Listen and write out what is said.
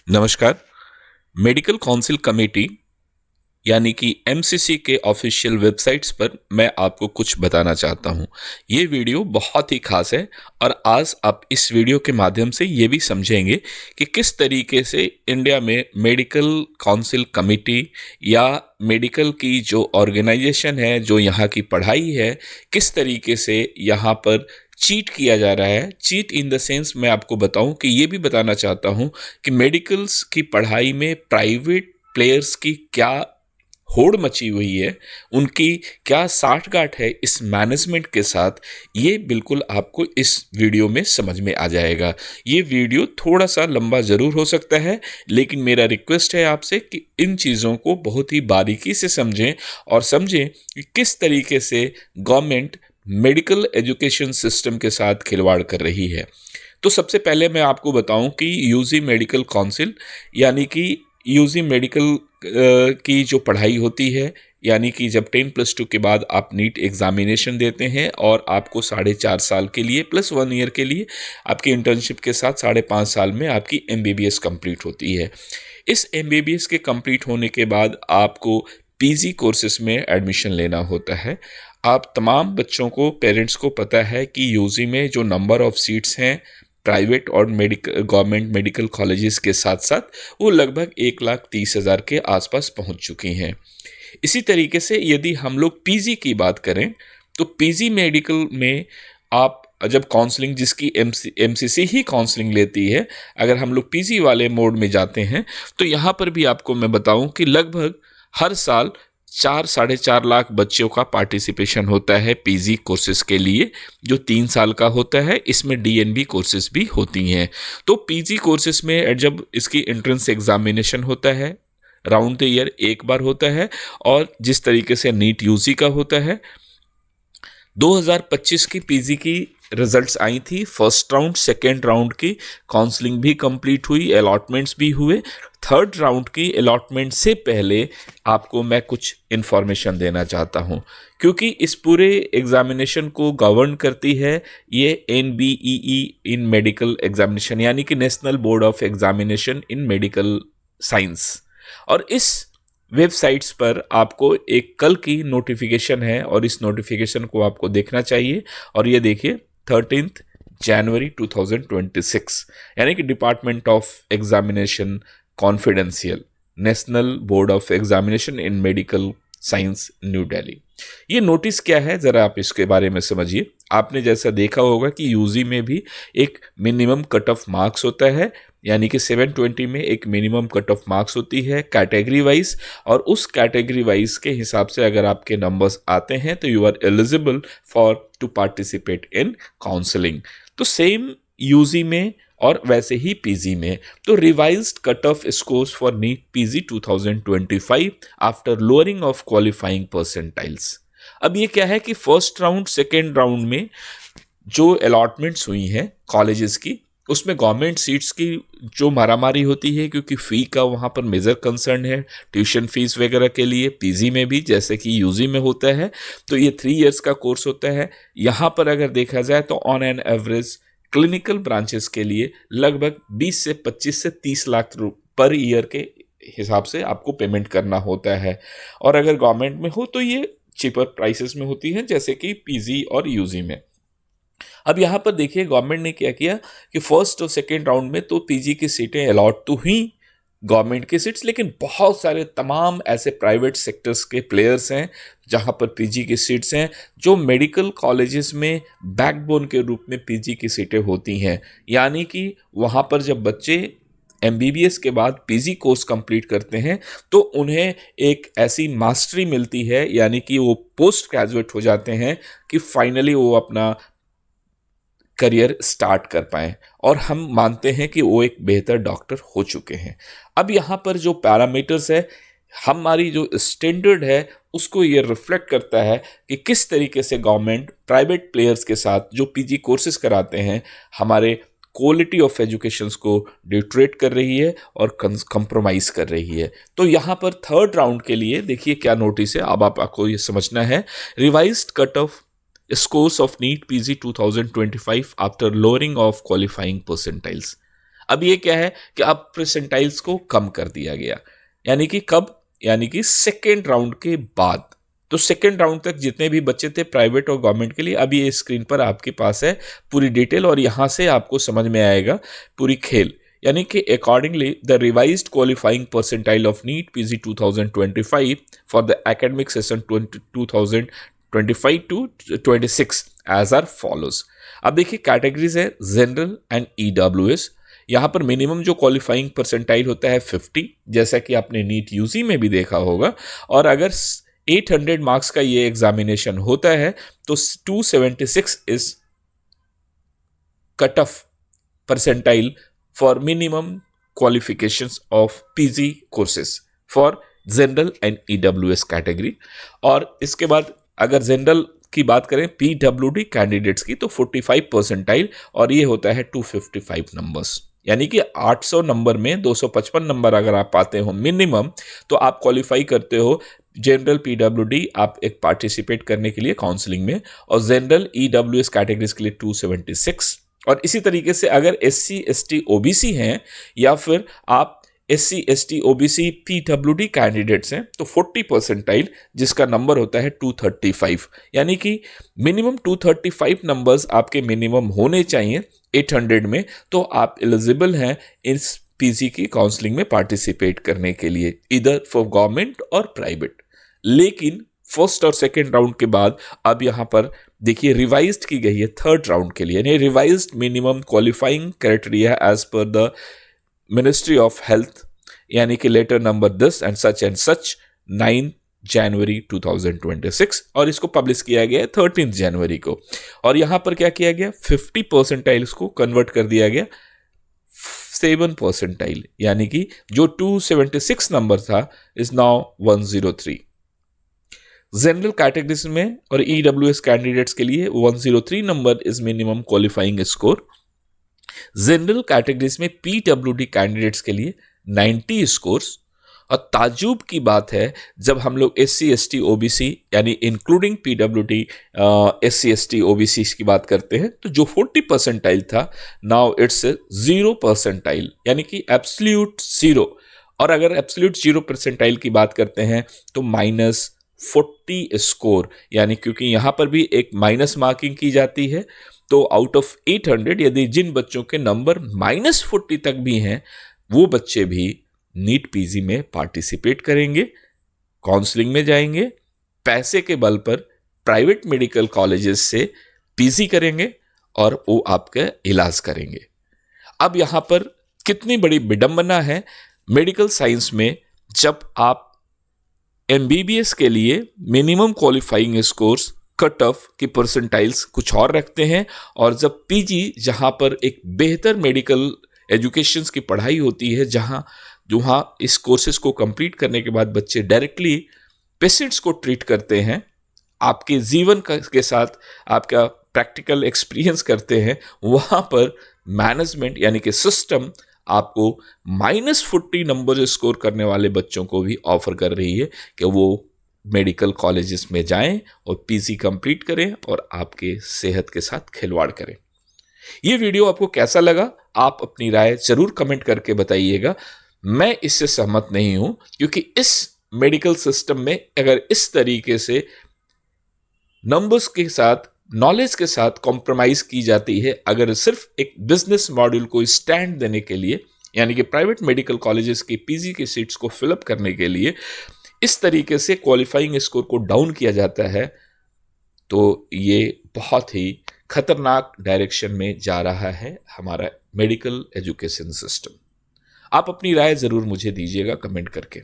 नमस्कार। Medical council committee यानी कि एमसीसी के ऑफिशियल वेबसाइट्स पर मैं आपको कुछ बताना चाहता हूँ। ये वीडियो बहुत ही खास है और आज आप इस वीडियो के माध्यम से ये भी समझेंगे कि किस तरीके से इंडिया में मेडिकल काउंसिल कमेटी या मेडिकल की जो ऑर्गेनाइजेशन है, जो यहाँ की पढ़ाई है, किस तरीके से यहाँ पर चीट किया जा रहा है। चीट इन द सेंस मैं आपको बताऊं कि ये भी बताना चाहता हूं कि मेडिकल्स की पढ़ाई में प्राइवेट प्लेयर्स की क्या होड़ मची हुई है, उनकी क्या साठगांठ है इस मैनेजमेंट के साथ, ये बिल्कुल आपको इस वीडियो में समझ में आ जाएगा। ये वीडियो थोड़ा सा लंबा ज़रूर हो सकता है, लेकिन मेरा रिक्वेस्ट है आपसे कि इन चीज़ों को बहुत ही बारीकी से समझें और समझें कि किस तरीके से गवर्नमेंट मेडिकल एजुकेशन सिस्टम के साथ खिलवाड़ कर रही है। तो सबसे पहले मैं आपको बताऊं कि यूजी मेडिकल काउंसिल यानी कि यूजी मेडिकल की जो पढ़ाई होती है, यानी कि जब 10+2 के बाद आप नीट एग्जामिनेशन देते हैं और आपको 4.5 साल के लिए प्लस 1 ईयर के लिए आपकी इंटर्नशिप के साथ 5.5 साल में आपकी एमबीबीएस कंप्लीट होती है। इस एमबीबीएस के कंप्लीट होने के बाद आपको पीजी कोर्सेज में एडमिशन लेना होता है। आप तमाम बच्चों को, पेरेंट्स को पता है कि यूजी में जो नंबर ऑफ सीट्स हैं प्राइवेट और गवर्नमेंट मेडिकल कॉलेजेस के साथ साथ, वो लगभग 1,30,000 के आसपास पहुंच चुकी हैं। इसी तरीके से यदि हम लोग पीजी की बात करें तो पीजी मेडिकल में आप जब काउंसलिंग, जिसकी एमसीसी ही काउंसलिंग लेती है, अगर हम लोग पीजी वाले मोड में जाते हैं तो यहाँ पर भी आपको मैं बताऊं कि लगभग हर साल 4-4.5 लाख बच्चों का पार्टिसिपेशन होता है पीजी कोर्सेज के लिए, जो 3 साल का होता है। इसमें डीएनबी कोर्सेज भी होती हैं। तो पीजी कोर्सेज में जब इसकी एंट्रेंस एग्जामिनेशन होता है, राउंड द ईयर एक बार होता है, और जिस तरीके से नीट यूजी का होता है, 2025 की पीजी की रिजल्ट्स आई थी। फर्स्ट राउंड, सेकेंड राउंड की काउंसलिंग भी कंप्लीट हुई, अलॉटमेंट्स भी हुए। थर्ड राउंड की अलॉटमेंट से पहले आपको मैं कुछ इन्फॉर्मेशन देना चाहता हूं, क्योंकि इस पूरे एग्जामिनेशन को गवर्न करती है ये एनबीईई इन मेडिकल एग्जामिनेशन, यानी कि national board of examination in medical science. और इस वेबसाइट्स पर आपको एक कल की नोटिफिकेशन है और इस नोटिफिकेशन को आपको देखना चाहिए। और ये देखिए 13 जनवरी 2026, यानी कि department of examination confidential, national board of examination in medical science, new Delhi. ये नोटिस क्या है, ज़रा आप इसके बारे में समझिए। आपने जैसा देखा होगा कि यूजी में भी एक मिनिमम कट ऑफ मार्क्स होता है, यानी कि 720 में एक मिनिमम कट ऑफ मार्क्स होती है कैटेगरी वाइज, और उस कैटेगरी वाइज के हिसाब से अगर आपके नंबर्स आते हैं तो you are eligible for to participate in counselling. तो सेम यूजी में और वैसे ही पीजी में। तो revised cut off scores for NEET PG 2025 after lowering of qualifying percentiles. अब ये क्या है कि फर्स्ट राउंड, सेकेंड राउंड में जो अलॉटमेंट्स हुई हैं कॉलेजेस की, उसमें गवर्नमेंट सीट्स की जो मारामारी होती है, क्योंकि फ़ी का वहाँ पर मेजर कंसर्न है, ट्यूशन फीस वगैरह के लिए पीजी में भी जैसे कि यूजी में होता है। तो ये 3 इयर्स का कोर्स होता है। यहाँ पर अगर देखा जाए तो on an average clinical branches के लिए लगभग 20 से 25 से 30 लाख पर ईयर के हिसाब से आपको पेमेंट करना होता है। और अगर गवर्नमेंट में हो तो ये चीपर प्राइसेस में होती हैं, जैसे कि पीजी और यूजी में। अब यहाँ पर देखिए गवर्नमेंट ने क्या किया कि फर्स्ट और सेकेंड राउंड में तो पीजी की सीटें अलॉट तो हुई, गवर्नमेंट की सीट्स, लेकिन बहुत सारे तमाम ऐसे प्राइवेट सेक्टर्स के प्लेयर्स हैं जहाँ पर पीजी की सीट्स हैं, जो मेडिकल कॉलेजेस में बैकबोन के रूप में पीजी की सीटें होती हैं। यानी कि वहाँ पर जब बच्चे एमबीबीएस के बाद पीजी कोर्स कंप्लीट करते हैं तो उन्हें एक ऐसी मास्टरी मिलती है, यानी कि वो पोस्ट ग्रेजुएट हो जाते हैं कि फाइनली वो अपना करियर स्टार्ट कर पाएँ, और हम मानते हैं कि वो एक बेहतर डॉक्टर हो चुके हैं। अब यहाँ पर जो पैरामीटर्स है, हमारी जो स्टैंडर्ड है, उसको ये रिफ्लेक्ट करता है कि किस तरीके से गवर्नमेंट प्राइवेट प्लेयर्स के साथ जो पीजी कोर्सेज कराते हैं हमारे क्वालिटी ऑफ एजुकेशंस को डिट्रेट कर रही है और कंप्रोमाइज़ कर रही है। तो यहाँ पर थर्ड राउंड के लिए देखिए क्या नोटिस है, अब आपको ये समझना है। Revised cut of scores of NEET PG 2025 after lowering of qualifying percentiles। अब ये क्या है कि अब परसेंटाइल्स को कम कर दिया गया, यानी कि कब, यानी कि सेकेंड राउंड के बाद। तो सेकेंड राउंड तक जितने भी बच्चे थे प्राइवेट और गवर्नमेंट के लिए, अब ये स्क्रीन पर आपके पास है पूरी डिटेल, और यहां से आपको समझ में आएगा पूरी खेल। यानी कि accordingly the revised qualifying percentile of NEET PG 2025 for the academic session 2025 to 26 as are follows. अब देखिए कैटेगरीज है जनरल एंड ईडब्ल्यूएस। यहाँ पर मिनिमम जो क्वालिफाइंग परसेंटाइल होता है 50, जैसा कि आपने नीट यूजी में भी देखा होगा। और अगर 800 मार्क्स का ये एग्जामिनेशन होता है तो 276 is cut off percentile for minimum qualifications of PG courses for general and EWS category. और इसके बाद अगर जनरल की बात करें पीडब्ल्यूडी कैंडिडेट्स की तो 45 परसेंटाइल, और ये होता है 255 नंबर्स। यानी कि 800 नंबर में 255 नंबर अगर आप पाते हो मिनिमम, तो आप क्वालिफाई करते हो जनरल पीडब्ल्यूडी आप एक पार्टिसिपेट करने के लिए काउंसलिंग में, और जनरल ईडब्ल्यूएस कैटेगरीज के लिए 276। और इसी तरीके से अगर एससी एसटी ओबीसी हैं या फिर आप SC ST OBC PWD candidates हैं तो 40 परसेंटाइल, जिसका नंबर होता है 235। यानी कि मिनिमम 235 नंबर्स आपके मिनिमम होने चाहिए 800 में, तो आप एलिजिबल हैं इस पीजी की काउंसलिंग में पार्टिसिपेट करने के लिए, इधर फॉर गवर्नमेंट और प्राइवेट। लेकिन फर्स्ट और सेकेंड राउंड के बाद अब यहां पर देखिए रिवाइज्ड की गई है थर्ड राउंड के लिए, यानी revised minimum qualifying criteria as per the ministry of health, यानी कि letter number this and such 9 January 2026, और इसको पब्लिश किया गया 13 जनवरी को। और यहां पर क्या किया गया, 50 परसेंटाइल्स को कन्वर्ट कर दिया गया 7 परसेंटाइल, यानी कि जो 276 नंबर था इज नाउ 103। जनरल कैटेगरीज में और ईडब्ल्यूएस कैंडिडेट्स के लिए 103 number is minimum qualifying score. General categories में पीडब्ल्यूडी कैंडिडेट्स के लिए 90 स्कोर्स। और ताजुब की बात है जब हम लोग एससी एसटी ओबीसी यानी including PWD SC ST OBC की बात करते हैं, तो जो 40 परसेंटाइल था नाउ इट्स 0 परसेंटाइल, यानी कि एब्सोल्यूट 0। और अगर एब्सोल्यूट 0 परसेंटाइल की बात करते हैं तो -40 स्कोर, यानी क्योंकि यहां पर भी एक माइनस मार्किंग की जाती है, तो आउट ऑफ 800 यदि जिन बच्चों के नंबर -40 तक भी हैं वो बच्चे भी नीट पीजी में पार्टिसिपेट करेंगे, काउंसलिंग में जाएंगे, पैसे के बल पर प्राइवेट मेडिकल कॉलेजेस से पीजी करेंगे और वो आपका इलाज करेंगे। अब यहां पर कितनी बड़ी विडंबना है मेडिकल साइंस में, जब आप एमबीबीएस के लिए minimum qualifying scores cut off की परसेंटाइल्स कुछ और रखते हैं, और जब पीजी जहां पर एक बेहतर मेडिकल एजुकेशन की पढ़ाई होती है, जहां इस कोर्सेज को कंप्लीट करने के बाद बच्चे डायरेक्टली पेशेंट्स को ट्रीट करते हैं, आपके जीवन के साथ आपका प्रैक्टिकल एक्सपीरियंस करते हैं, वहां पर मैनेजमेंट यानी कि सिस्टम आपको -40 नंबर स्कोर करने वाले बच्चों को भी ऑफर कर रही है कि वो मेडिकल कॉलेजेस में जाएं और पीजी कंप्लीट करें और आपके सेहत के साथ खिलवाड़ करें। ये वीडियो आपको कैसा लगा, आप अपनी राय जरूर कमेंट करके बताइएगा। मैं इससे सहमत नहीं हूं, क्योंकि इस मेडिकल सिस्टम में अगर इस तरीके से नंबर्स के साथ, नॉलेज के साथ कॉम्प्रोमाइज की जाती है, अगर सिर्फ एक बिजनेस मॉड्यूल को स्टैंड देने के लिए, यानी कि प्राइवेट मेडिकल कॉलेजेस की पीजी की सीट्स को फिलअप करने के लिए इस तरीके से क्वालिफाइंग स्कोर को डाउन किया जाता है, तो ये बहुत ही खतरनाक डायरेक्शन में जा रहा है हमारा मेडिकल एजुकेशन सिस्टम। आप अपनी राय जरूर मुझे दीजिएगा कमेंट करके।